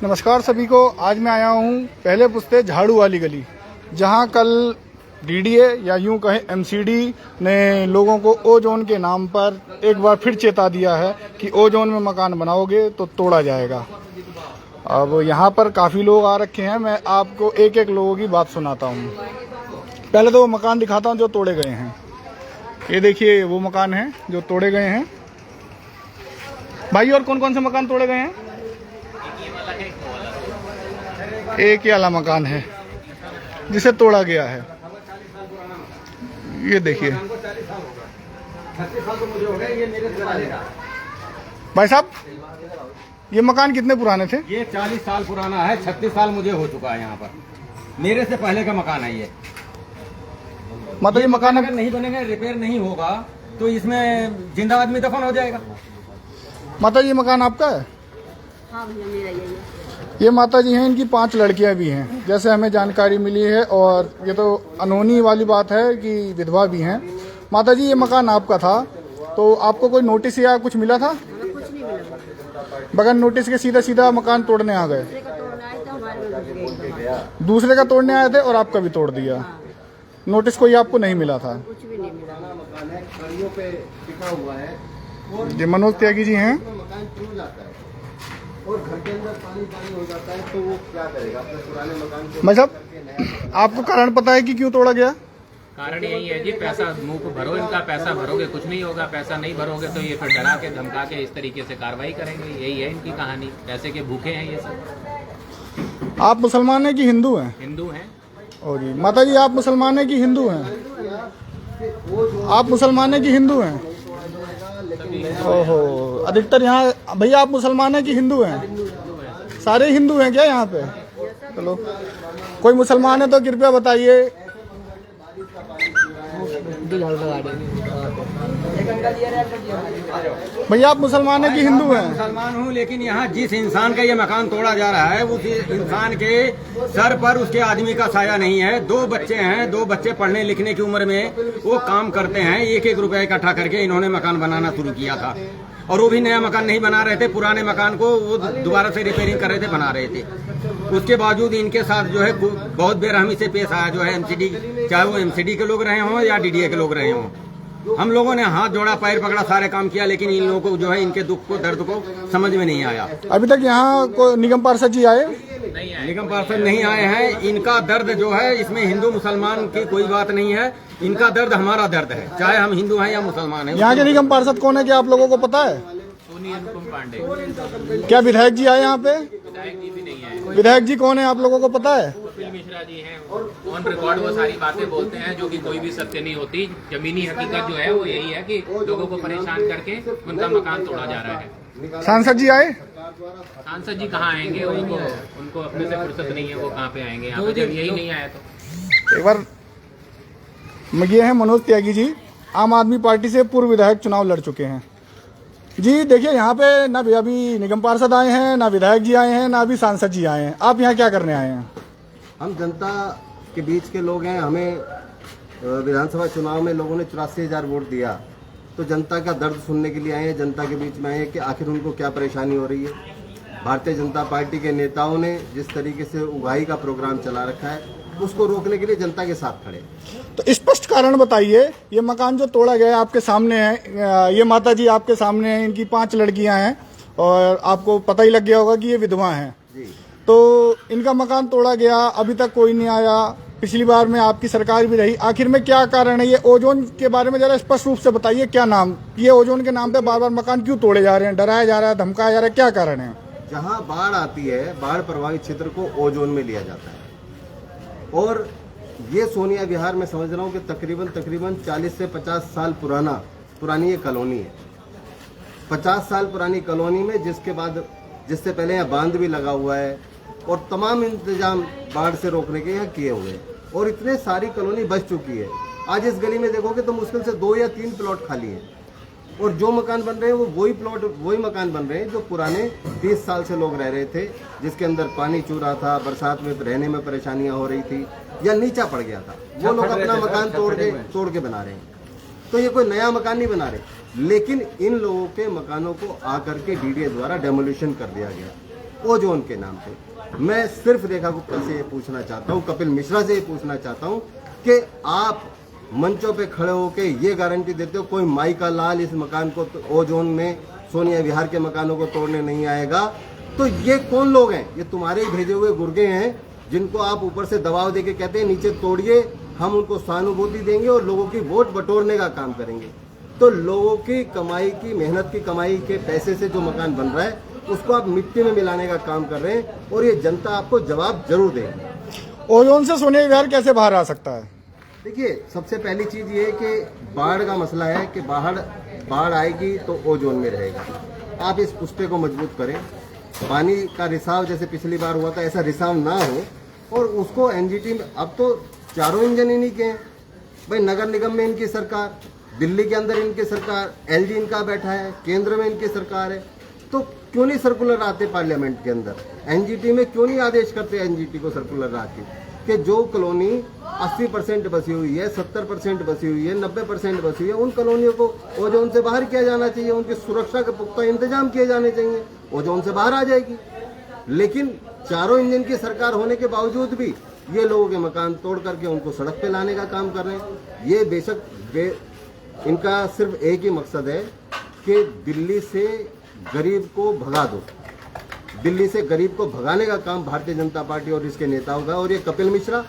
नमस्कार सभी को। आज मैं आया हूँ पहले पुस्ते झाड़ू वाली गली, जहाँ कल डीडीए या यूं कहें एमसीडी ने लोगों को ओजोन के नाम पर एक बार फिर चेता दिया है कि ओजोन में मकान बनाओगे तो तोड़ा जाएगा। अब यहाँ पर काफ़ी लोग आ रखे हैं। मैं आपको एक एक लोगों की बात सुनाता हूँ। पहले तो वो मकान दिखाता हूँ जो तोड़े गए हैं। ये देखिए वो मकान है जो तोड़े गए हैं। भाई और कौन कौन से मकान तोड़े गए हैं? एक ही वाला मकान है जिसे तोड़ा गया है। ये देखिए भाई साहब, ये मकान कितने पुराने थे? ये 40 साल पुराना है। 36 साल मुझे हो चुका है यहाँ पर। मेरे से पहले का मकान है ये। मतलब ये मकान अगर नहीं बनेगा, रिपेयर नहीं होगा तो इसमें जिंदा आदमी दफन हो जाएगा। माता जी, ये मकान आपका है? हाँ भैया, मेरा यही है। ये माता जी हैं, इनकी 5 लड़कियां भी हैं जैसे हमें जानकारी मिली है। और ये तो अनहोनी वाली बात है कि विधवा भी हैं। माता जी, ये मकान आपका था तो आपको कोई नोटिस या कुछ मिला था? हमें कुछ नहीं मिला। बगैर नोटिस के सीधा सीधा मकान तोड़ने आ गए। दूसरे का तोड़ना है तो हमारे में घुस गई। दूसरे का तोड़ने आए थे और आपका भी तोड़ दिया। हाँ, नोटिस कोई आपको नहीं मिला था? कुछ भी नहीं मिला। पे टिका हुआ है और ये मनोज त्यागी जी हैं। मकान टूट जाता है और घर के अंदर पानी पानी हो जाता है तो वो क्या करेगा अपने पुराने मकान को? भाई साहब, आपको कारण पता है कि क्यों तोड़ा गया? कारण यही है जी, पैसा मुंह को भरो इनका। पैसा भरोगे कुछ नहीं होगा, पैसा नहीं भरोगे तो ये फिर डरा के धमका के इस तरीके से कार्रवाई करेंगे। यही है इनकी कहानी। पैसे के भूखे हैं ये सब। आप मुसलमान हैं कि हिंदू हैं? हिंदू हैं। ओ जी। माता जी, आप मुसलमान हैं कि हिंदू हैं? आप मुसलमान हैं कि हिंदू हैं? ओहो, अधिकतर यहाँ भैया आप मुसलमान हैं कि हिंदू हैं? सारे हिंदू हैं क्या यहाँ पे? चलो, कोई मुसलमान है तो कृपया बताइए। भैया आप मुसलमान हैं कि हिंदू हैं? मुसलमान हूँ, लेकिन यहाँ जिस इंसान का ये मकान तोड़ा जा रहा है उस इंसान के सर पर उसके आदमी का साया नहीं है। 2 बच्चे हैं, 2 बच्चे पढ़ने लिखने की उम्र में वो काम करते हैं। 1-1 रुपया इकट्ठा करके इन्होंने मकान बनाना शुरू किया था और वो भी नया मकान नहीं बना रहे थे, पुराने मकान को वो दोबारा से रिपेयरिंग कर रहे थे, बना रहे थे। उसके बावजूद इनके साथ जो है बहुत बेरहमी से पेश आया जो है एमसीडी, चाहे वो एमसीडी के लोग रहे हों या डीडीए के लोग रहे हों। हम लोगों ने हाथ जोड़ा, पैर पकड़ा, सारे काम किया, लेकिन इन लोगों को जो है इनके दुख को, दर्द को समझ में नहीं आया। अभी तक यहाँ को निगम पार्षद जी आए? निगम पार्षद नहीं आए हैं। इनका दर्द जो है, इसमें हिंदू मुसलमान की कोई बात नहीं है। इनका दर्द हमारा दर्द है, चाहे हम हिंदू हैं या मुसलमान हैं। यहाँ के निगम पार्षद कौन है, क्या आप लोगों को पता है? सोनी अनुपम पांडे। क्या विधायक जी आए यहाँ पे? विधायक जी भी नहीं है। विधायक जी कौन है, आप लोगों को पता है? कपिल मिश्रा जी हैं। ऑन रिकॉर्ड वो सारी बातें बोलते हैं जो कि कोई भी सत्य नहीं होती। जमीनी हकीकत जो है वो यही है कि लोगों को परेशान करके उनका मकान तोड़ा जा रहा है। सांसद जी आए? सांसद जी कहाँ आएंगे? उनको अपने से फुर्सत नहीं है, वो कहाँ पे आएंगे यहाँ पे जब यही नहीं आया तो। एक बार ये है मनोज त्यागी जी, आम आदमी पार्टी से पूर्व विधायक चुनाव लड़ चुके हैं जी। देखिए यहाँ पे ना अभी निगम पार्षद आए हैं, ना विधायक जी आए हैं, ना अभी सांसद जी आए हैं। आप यहाँ क्या करने आए हैं? हम जनता के बीच के लोग हैं। हमें विधानसभा चुनाव में लोगों ने 84,000 वोट दिया, तो जनता का दर्द सुनने के लिए आए हैं। जनता के बीच में आए हैं कि आखिर उनको क्या परेशानी हो रही है। भारतीय जनता पार्टी के नेताओं ने जिस तरीके से उगाही का प्रोग्राम चला रखा है, उसको रोकने के लिए जनता के साथ खड़े। तो स्पष्ट कारण बताइए। ये मकान जो तोड़ा गया आपके सामने है, ये माता जी आपके सामने है, इनकी 5 लड़कियां हैं और आपको पता ही लग गया होगा कि ये विधवा हैं। तो इनका मकान तोड़ा गया, अभी तक कोई नहीं आया। पिछली बार में आपकी सरकार भी रही। आखिर में क्या कारण है? ये ओजोन के बारे में जरा स्पष्ट रूप से बताइए। क्या नाम, ये ओजोन के नाम पे बार बार मकान क्यों तोड़े जा रहे हैं? डराया जा रहा है, धमकाया जा रहा है, क्या कारण है? जहां बाढ़ आती है, बाढ़ प्रभावित क्षेत्र को ओजोन में लिया जाता है। और ये सोनिया विहार में समझ रहा हूँ कि तकरीबन 40 से 50 साल पुरानी ये कॉलोनी है। 50 साल पुरानी कॉलोनी में जिससे पहले यहाँ बांध भी लगा हुआ है और तमाम इंतजाम बाढ़ से रोकने के यहाँ किए हुए हैं और इतने सारी कॉलोनी बच चुकी है। आज इस गली में देखोगे तो मुश्किल से 2 या 3 प्लॉट खाली हैं और जो मकान बन रहे हैं वो वही मकान बन रहे हैं जो पुराने 30 साल से लोग रह रहे थे, जिसके अंदर पानी चू रहा था, बरसात में रहने में परेशानियां हो रही थी या नीचा पड़ गया था। वो लोग अपना मकान तोड़ के बना रहे हैं। तो ये कोई नया मकान नहीं बना रहे। लेकिन इन लोगों के मकानों को आकर के डीडीए द्वारा डेमोलिशन कर दिया गया ओजोन के नाम पे। मैं सिर्फ रेखा गुप्ता से ये पूछना चाहता हूँ, कपिल मिश्रा से ये पूछना चाहता हूँ कि आप मंचों पे खड़े होके ये गारंटी देते हो कोई माई का लाल इस मकान को ओजोन में सोनिया विहार के मकानों को तोड़ने नहीं आएगा, तो ये कौन लोग हैं? ये तुम्हारे ही भेजे हुए गुर्गे हैं जिनको आप ऊपर से दबाव देके कहते हैं नीचे तोड़िए, हम उनको सहानुभूति देंगे और लोगों की वोट बटोरने का काम करेंगे। तो लोगों की कमाई की, मेहनत की कमाई के पैसे से जो मकान बन रहा है उसको आप मिट्टी में मिलाने का काम कर रहे हैं और ये जनता आपको जवाब जरूर देगी। ओजोन से सोनिया विहार कैसे बाहर आ सकता है? देखिए, सबसे पहली चीज ये है कि बाढ़ का मसला है कि बाढ़ आएगी तो ओजोन में रहेगा। आप इस पुष्टे को मजबूत करें, पानी का रिसाव जैसे पिछली बार हुआ था ऐसा रिसाव ना हो, और उसको एनजीटी में अब तो चारों इंजन इन्हीं के हैं भाई। नगर निगम में इनकी सरकार, दिल्ली के अंदर इनकी सरकार, एलजी इनका बैठा है, केंद्र में इनकी सरकार है, तो क्यों नहीं सर्कुलर आते पार्लियामेंट के अंदर? एनजीटी में क्यों नहीं आदेश करते एनजीटी को सर्कुलर आके कि जो कॉलोनी 80% बसी हुई है, 70% बसी हुई है, 90% बसी हुई है, उन कॉलोनियों को ओजोन से बाहर किया जाना चाहिए, उनकी सुरक्षा के पुख्ता इंतजाम किए जाने चाहिए, ओजोन से बाहर आ जाएगी। लेकिन चारों इंजन की सरकार होने के बावजूद भी ये लोगों के मकान तोड़ करके उनको सड़क पे लाने का काम कर रहे हैं। ये बेशक इनका सिर्फ एक ही मकसद है कि दिल्ली से गरीब को भगा दो, दिल्ली से गरीब को भगाने का काम भारतीय जनता पार्टी और इसके नेताओं का। और ये कपिल मिश्रा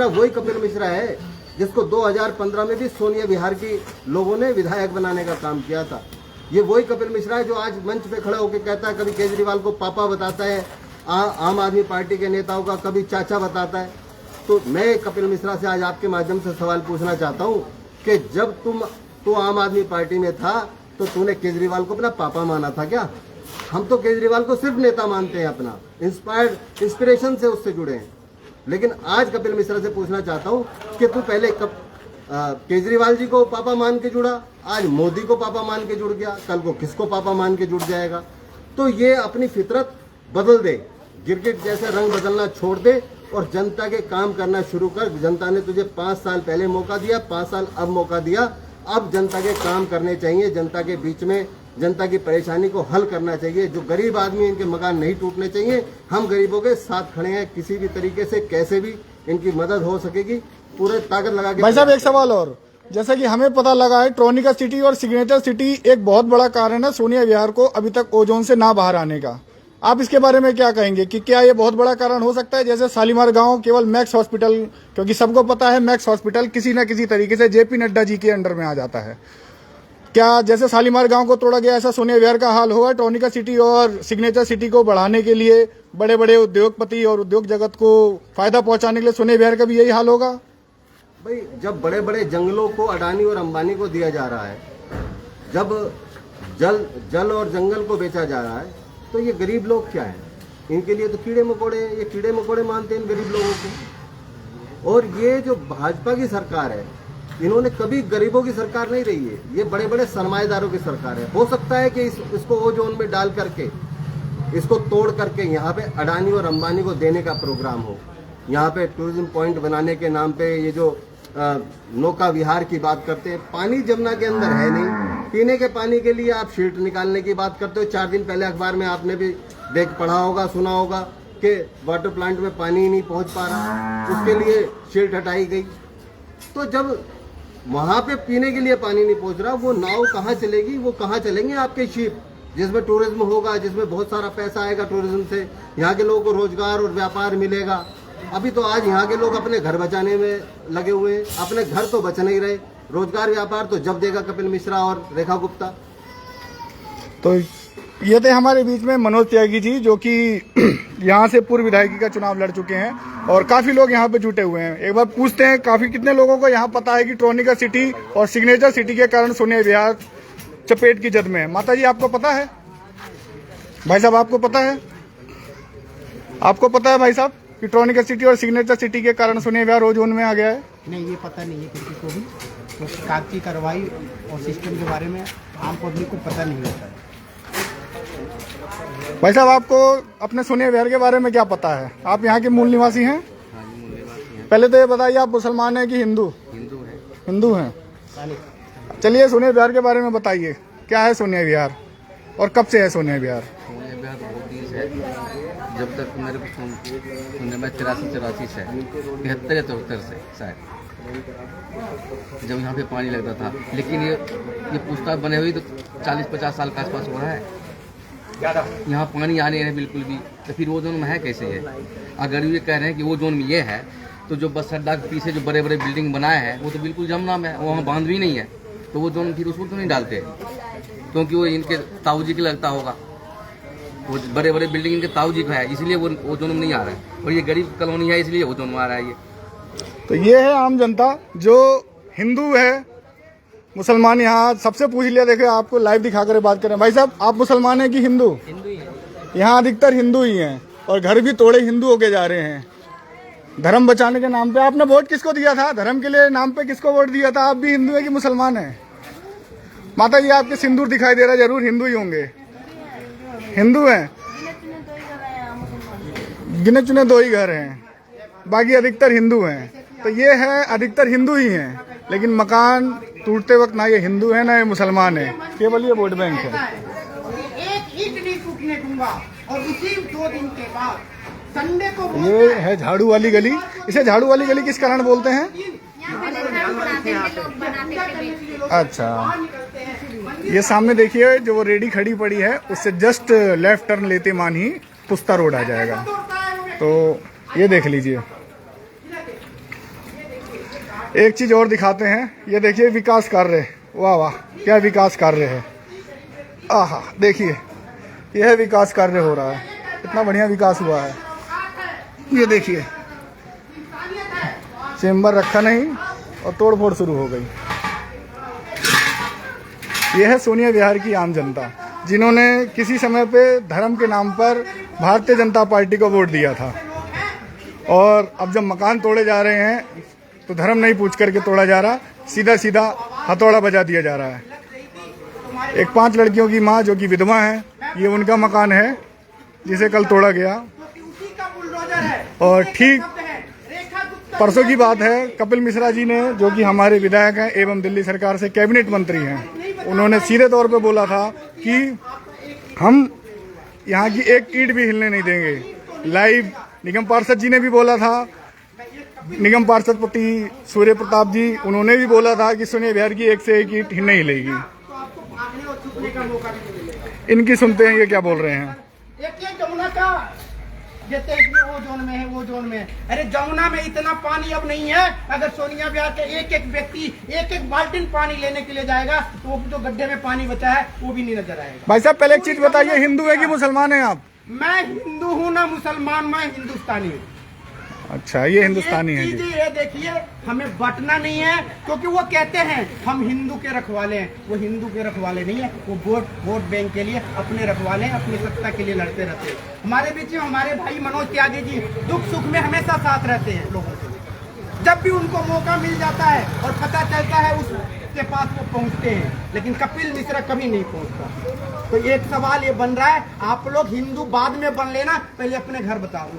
वही कपिल मिश्रा है जिसको 2015 में भी सोनिया विहार की लोगों ने विधायक बनाने का काम किया था। ये वही कपिल मिश्रा है जो आज मंच पे खड़ा होकर कहता है, कभी केजरीवाल को पापा बताता है, आम आदमी पार्टी के नेताओं का कभी चाचा बताता है। तो मैं कपिल मिश्रा से आज आपके माध्यम से सवाल पूछना चाहता हूँ कि जब तू आम आदमी पार्टी में था तो तूने केजरीवाल को अपना पापा माना था क्या? हम तो केजरीवाल को सिर्फ नेता मानते हैं, अपना इंस्पिरेशन से उससे जुड़े हैं। लेकिन आज कपिल मिश्रा से पूछना चाहता हूँ कि तू पहले केजरीवाल जी को पापा मान के जुड़ा, आज मोदी को पापा मान के जुड़ गया, कल को किसको पापा मान के जुड़ जाएगा? तो ये अपनी फितरत बदल दे, गिरगिट जैसे रंग बदलना छोड़ दे और जनता के काम करना शुरू कर। जनता ने तुझे 5 साल पहले मौका दिया, 5 साल अब मौका दिया, अब जनता के काम करने चाहिए, जनता के बीच में जनता की परेशानी को हल करना चाहिए। जो गरीब आदमी, इनके मकान नहीं टूटने चाहिए। हम गरीबों के साथ खड़े हैं, किसी भी तरीके से कैसे भी इनकी मदद हो सकेगी पूरे ताकत लगा के। भाई साहब, एक सवाल और, जैसा कि हमें पता लगा है ट्रॉनिका सिटी और सिग्नेचर सिटी एक बहुत बड़ा कारण है सोनिया विहार को अभी तक ओजोन से ना बाहर आने का। आप इसके बारे में क्या कहेंगे कि क्या ये बहुत बड़ा कारण हो सकता है? जैसे शालीमार गांव केवल मैक्स हॉस्पिटल, क्योंकि सबको पता है मैक्स हॉस्पिटल किसी न किसी तरीके से जेपी नड्डा जी के अंडर में आ जाता है। क्या जैसे शालीमार गांव को तोड़ा गया ऐसा सोनिया विहार का हाल होगा? ट्रॉनिका सिटी और सिग्नेचर सिटी को बढ़ाने के लिए बड़े बड़े उद्योगपति और उद्योग जगत को फायदा पहुंचाने के लिए सोनिया विहार का भी यही हाल होगा? भाई, जब बड़े बड़े जंगलों को अडानी और अंबानी को दिया जा रहा है, जब जल और जंगल को बेचा जा रहा है, तो ये गरीब लोग क्या है? इनके लिए तो कीड़े मकोड़े मानते हैं इन गरीब लोगों को। और ये जो भाजपा की सरकार है, इन्होंने कभी गरीबों की सरकार नहीं रही है, ये बड़े बड़े सरमाएदारों की सरकार है। हो सकता है कि इसको ओजोन में डाल करके, इसको तोड़ करके यहाँ पे अडानी और अंबानी को देने का प्रोग्राम हो। यहाँ पे टूरिज्म पॉइंट बनाने के नाम पे ये जो नौका विहार की बात करते हैं, पानी जमुना के अंदर है नहीं, पीने के पानी के लिए आप शीट निकालने की बात करते हो। 4 दिन पहले अखबार में आपने भी पढ़ा होगा, सुना होगा कि वाटर प्लांट में पानी ही नहीं पहुंच पा रहा, उसके लिए शीट हटाई गई। तो जब वहां पे पीने के लिए पानी नहीं पहुंच रहा, वो नाव कहाँ चलेगी? वो कहाँ चलेंगे आपके शिप जिसमें टूरिज्म होगा, जिसमें बहुत सारा पैसा आएगा टूरिज्म से, यहाँ के लोगों को रोजगार और व्यापार मिलेगा। अभी तो आज यहाँ के लोग अपने घर बचाने में लगे हुए हैं, अपने घर तो बच नहीं रहे, रोजगार व्यापार तो जब देगा कपिल मिश्रा और रेखा गुप्ता। तो ये थे हमारे बीच में मनोज त्यागी जी, जो कि यहाँ से पूर्व विधायकी का चुनाव लड़ चुके हैं और काफी लोग यहाँ पे जुटे हुए हैं। एक बार पूछते हैं, कितने लोगों को यहाँ पता है कि ट्रॉनिका सिटी और सिग्नेचर सिटी के कारण सोनिया विहार चपेट की जद में है? माता जी, आपको पता है? भाई साहब, आपको पता है? आपको पता है भाई साहब कि ट्रॉनिका सिटी और सिग्नेचर सिटी के कारण सोनिया विहार ओजोन में आ गया है? नहीं, ये पता नहीं है किसी को भी। तो कागजी कार्रवाई और सिस्टम के बारे में आम पब्लिक को पता नहीं होता है। भाई साहब, आपको अपने सोनिया विहार के बारे में क्या पता है? आप यहाँ के मूल निवासी हैं? हाँ जी, मूल निवासी हैं। पहले तो ये बताइए, आप मुसलमान हैं कि हिंदू? हिंदू हैं। हिंदू हैं। चलिए सोनिया विहार के बारे में बताइए, क्या है सोनिया विहार और कब से है सोनिया विहार? सोनिया विहार बहुत दिन से है, जब तक मेरे को सुनने में 83-84 से 73-74 से शायद, जब यहाँ पे पानी लगता था। लेकिन ये पुस्ता बने हुई तो 40-50 साल के आसपास हो रहा है, यहाँ पानी आ नहीं है बिल्कुल भी। तो फिर वो जोन में है कैसे है? अगर ये कह रहे हैं कि वो जोन में ये है, तो जो बस अड्डा के पीछे जो बड़े बड़े बिल्डिंग बनाए हैं वो तो बिल्कुल जमुना में है, वहाँ बांध भी नहीं है। तो वो जोन फिर उसको तो नहीं डालते, क्योंकि वो इनके ताऊजी के लगता होगा, वो बड़े बड़े बिल्डिंग इनके ताऊजी का है, इसलिए वो जोन में नहीं आ रहा है। और ये गरीब कॉलोनी है, इसलिए वो जोन में आ रहा है ये। तो ये है आम जनता जो हिंदू है, मुसलमान। यहाँ सबसे पूछ लिया, देखिए आपको लाइव दिखा कर बात करें। भाई साहब, आप मुसलमान हैं कि हिंदू? हिंदू ही है। यहाँ अधिकतर हिंदू ही हैं और घर भी तोड़े हिंदू होके जा रहे हैं। धर्म बचाने के नाम पे आपने वोट किसको दिया था? धर्म के लिए नाम पे किसको वोट दिया था? आप भी हिंदू है कि मुसलमान है? माता जी, आपके सिंदूर दिखाई दे रहा है, जरूर हिंदू ही होंगे। हिंदू हैं, गिने चुने 2 ही घर हैं, बाकी अधिकतर हिंदू हैं। तो ये है, अधिकतर हिंदू ही हैं, लेकिन मकान टूटते वक्त ना ये हिंदू है ना ये मुसलमान है, केवल ये वोट बैंक है। एक ईंट नहीं टूटने दूंगा। और उसी 2 दिन के बाद संडे को ये है झाड़ू वाली गली। इसे झाड़ू वाली गली किस कारण बोलते हैं? अच्छा, ये सामने देखिए जो वो रेडी खड़ी पड़ी है, उससे जस्ट लेफ्ट टर्न लेते मान ही पुस्ता रोड आ जाएगा। तो ये देख लीजिए। एक चीज और दिखाते हैं, ये देखिए विकास कार्य। वाह वाह, क्या विकास कार्य है। आहा, देखिए यह है विकास कार्य हो रहा है, इतना बढ़िया विकास हुआ है। ये देखिए, चेम्बर रखा नहीं और तोड़फोड़ शुरू हो गई। यह है सोनिया विहार की आम जनता, जिन्होंने किसी समय पे धर्म के नाम पर भारतीय जनता पार्टी को वोट दिया था, और अब जब मकान तोड़े जा रहे हैं तो धर्म नहीं पूछ करके तोड़ा जा रहा, सीधा सीधा हथौड़ा बजा दिया जा रहा है। एक 5 लड़कियों की माँ जो कि विधवा है, ये उनका मकान है जिसे कल तोड़ा गया। और ठीक परसों की बात है, कपिल मिश्रा जी ने, जो कि हमारे विधायक हैं एवं दिल्ली सरकार से कैबिनेट मंत्री हैं, उन्होंने सीधे तौर पे बोला था कि हम यहाँ की एक ईंट भी हिलने नहीं देंगे। लाइव निगम पार्षद जी ने भी बोला था, निगम पार्षद पति सूर्य प्रताप जी, उन्होंने भी बोला था कि सोनिया विहार की एक से एक ईंट नहीं हिलेगी। इनकी सुनते हैं ये क्या बोल रहे हैं। एक जमुना का जैसे वो जोन में है, वो जोन में है। अरे जमुना में इतना पानी अब नहीं है, अगर सोनिया विहार के एक एक व्यक्ति एक एक बाल्टी पानी लेने के लिए जाएगा तो वो जो गड्ढे में पानी बचा है वो भी नहीं नजर आएगा। भाई साहब, पहले एक चीज बताइए, हिंदू है कि मुसलमान है आप? मैं हिंदू हूँ ना मुसलमान, मैं हिंदुस्तानी हूँ। अच्छा, ये हिंदुस्तानी है जी। ये देखिए, हमें बंटना नहीं है, क्योंकि वो कहते हैं हम हिंदू के रखवाले हैं। वो हिंदू के रखवाले नहीं है, वो वोट बैंक के लिए अपने रखवाले हैं, अपनी सत्ता के लिए लड़ते रहते हैं। हमारे बीच में हमारे भाई मनोज त्यागी जी दुख सुख में हमेशा साथ रहते हैं लोगों के। जब भी उनको मौका मिल जाता है और पता चलता है उसके पास वो पहुंचते हैं, लेकिन कपिल मिश्रा कभी नहीं पहुंचता। तो एक सवाल ये बन रहा है, आप लोग हिंदू बाद में बन लेना, पहले अपने घर बताओ।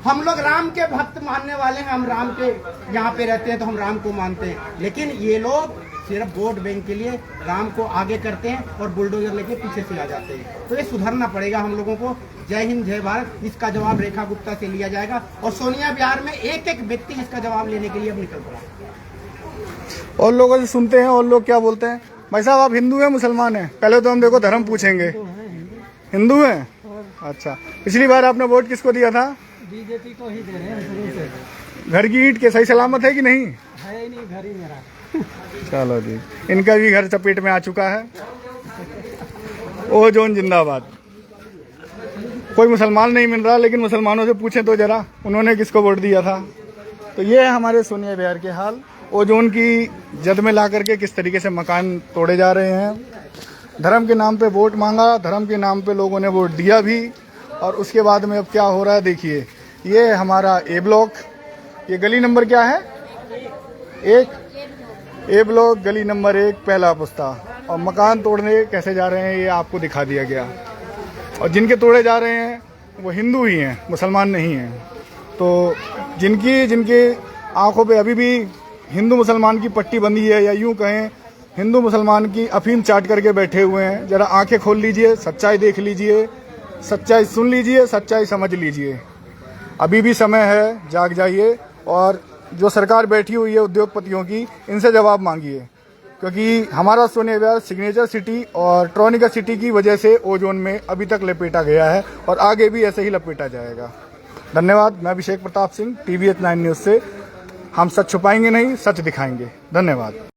हम लोग राम के भक्त मानने वाले हैं, हम राम के यहाँ पे रहते हैं तो हम राम को मानते हैं, लेकिन ये लोग सिर्फ वोट बैंक के लिए राम को आगे करते हैं और बुलडोजर लेके पीछे से आ जाते हैं। तो ये सुधरना पड़ेगा हम लोगों को। जय हिंद, जय भारत। इसका जवाब रेखा गुप्ता से लिया जाएगा और सोनिया विहार में एक एक व्यक्ति इसका जवाब लेने के लिए अब निकल पड़ा है। और लोगों से सुनते हैं, और लोग क्या बोलते हैं। भाई साहब, आप हिंदू हैं मुसलमान हैं? पहले तो हम देखो धर्म पूछेंगे। हिंदू हैं? अच्छा, पिछली बार आपने वोट किसको दिया था? बीजेपी को ही दे रहे हैं शुरू से। घर की ईंट के सही सलामत है कि नहीं? है ही नहीं, घर ही मेरा। चलो जी, इनका भी घर चपेट में आ चुका है। ओजोन जिंदाबाद। कोई मुसलमान नहीं मिल रहा, लेकिन मुसलमानों से पूछें तो जरा उन्होंने किसको वोट दिया था। तो ये है हमारे सोनिया विहार के हाल। ओजोन की जद में ला करके किस तरीके से मकान तोड़े जा रहे हैं। धर्म के नाम पे वोट मांगा, धर्म के नाम पे लोगों ने वोट दिया भी, और उसके बाद में अब क्या हो रहा है देखिए। ये हमारा ए ब्लॉक, ये गली नंबर क्या है? 1, ए ब्लॉक गली नंबर 1 पहला पुस्ता। और मकान तोड़ने कैसे जा रहे हैं ये आपको दिखा दिया गया। और जिनके तोड़े जा रहे हैं वो हिंदू ही हैं, मुसलमान नहीं हैं। तो जिनकी आंखों पे अभी भी हिंदू मुसलमान की पट्टी बंधी है, या यूं कहें हिंदू मुसलमान की अफीम चाट करके बैठे हुए हैं। जरा आंखें खोल लीजिए, सच्चाई देख लीजिए, सच्चाई सुन लीजिए, सच्चाई समझ लीजिए। अभी भी समय है, जाग जाइए और जो सरकार बैठी हुई है उद्योगपतियों की, इनसे जवाब मांगिए, क्योंकि हमारा सोनिया विहार सिग्नेचर सिटी और ट्रॉनिका सिटी की वजह से ओजोन में अभी तक लपेटा गया है और आगे भी ऐसे ही लपेटा जाएगा। धन्यवाद। मैं अभिषेक प्रताप सिंह, TVH 9 न्यूज़ से। हम सच छुपाएंगे नहीं, सच दिखाएंगे। धन्यवाद।